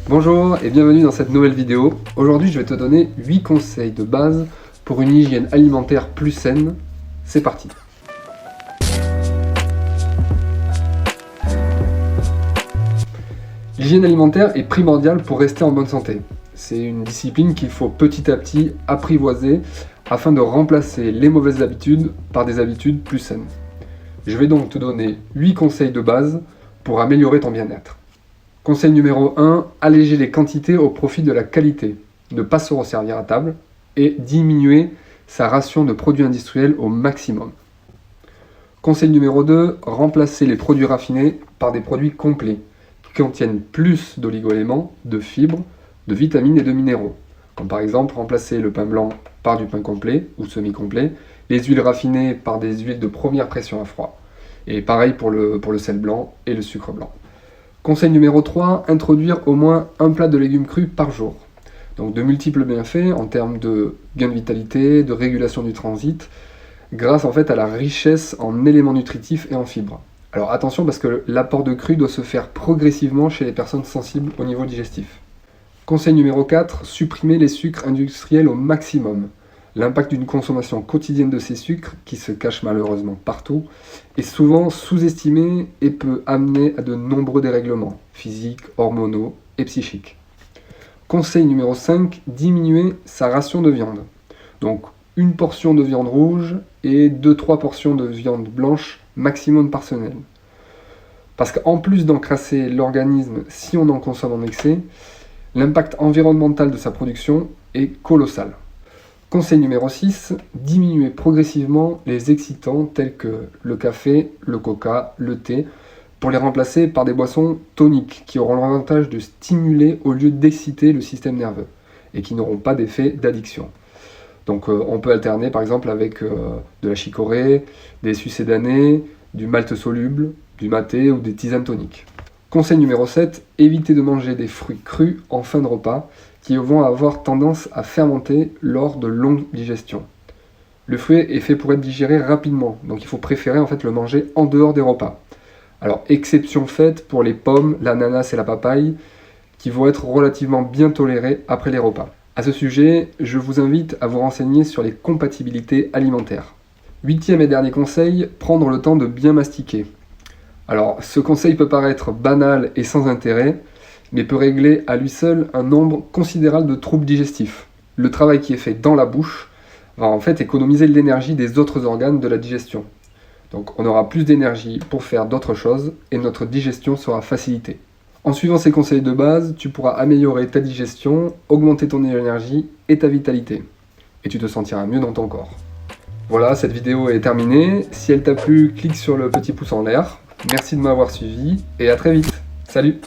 Bonjour et bienvenue dans cette nouvelle vidéo. Aujourd'hui je vais te donner 8 conseils de base pour une hygiène alimentaire plus saine. C'est parti. L'hygiène alimentaire est primordiale pour rester en bonne santé. C'est une discipline qu'il faut petit à petit apprivoiser afin de remplacer les mauvaises habitudes par des habitudes plus saines. Je vais donc te donner 8 conseils de base pour améliorer ton bien-être. Conseil numéro 1, alléger les quantités au profit de la qualité. Ne pas se resservir à table et diminuer sa ration de produits industriels au maximum. Conseil numéro 2, remplacer les produits raffinés par des produits complets qui contiennent plus d'oligo-éléments, de fibres, de vitamines et de minéraux. Comme par exemple remplacer le pain blanc par du pain complet ou semi-complet, les huiles raffinées par des huiles de première pression à froid. Et pareil pour le sel blanc et le sucre blanc. Conseil numéro 3, introduire au moins un plat de légumes crus par jour. Donc de multiples bienfaits en termes de gain de vitalité, de régulation du transit, grâce en fait à la richesse en éléments nutritifs et en fibres. Alors attention parce que l'apport de cru doit se faire progressivement chez les personnes sensibles au niveau digestif. Conseil numéro 4, supprimer les sucres industriels au maximum. L'impact d'une consommation quotidienne de ces sucres, qui se cachent malheureusement partout, est souvent sous-estimé et peut amener à de nombreux dérèglements physiques, hormonaux et psychiques. Conseil numéro 5, diminuer sa ration de viande. Donc une portion de viande rouge et 2-3 portions de viande blanche maximum par semaine. Parce qu'en plus d'encrasser l'organisme si on en consomme en excès, l'impact environnemental de sa production est colossal. Conseil numéro 6, diminuer progressivement les excitants tels que le café, le coca, le thé, pour les remplacer par des boissons toniques qui auront l'avantage de stimuler au lieu d'exciter le système nerveux et qui n'auront pas d'effet d'addiction. Donc on peut alterner par exemple avec de la chicorée, des sucédanés, du malt soluble, du maté ou des tisanes toniques. Conseil numéro 7, éviter de manger des fruits crus en fin de repas qui vont avoir tendance à fermenter lors de longues digestions. Le fruit est fait pour être digéré rapidement, donc il faut préférer en fait le manger en dehors des repas. Alors exception faite pour les pommes, l'ananas et la papaye qui vont être relativement bien tolérés après les repas. À ce sujet, je vous invite à vous renseigner sur les compatibilités alimentaires. 8e et dernier conseil, prendre le temps de bien mastiquer. Alors, ce conseil peut paraître banal et sans intérêt, mais peut régler à lui seul un nombre considérable de troubles digestifs. Le travail qui est fait dans la bouche va en fait économiser l'énergie des autres organes de la digestion. Donc on aura plus d'énergie pour faire d'autres choses et notre digestion sera facilitée. En suivant ces conseils de base, tu pourras améliorer ta digestion, augmenter ton énergie et ta vitalité. Et tu te sentiras mieux dans ton corps. Voilà, cette vidéo est terminée. Si elle t'a plu, clique sur le petit pouce en l'air. Merci de m'avoir suivi et à très vite. Salut!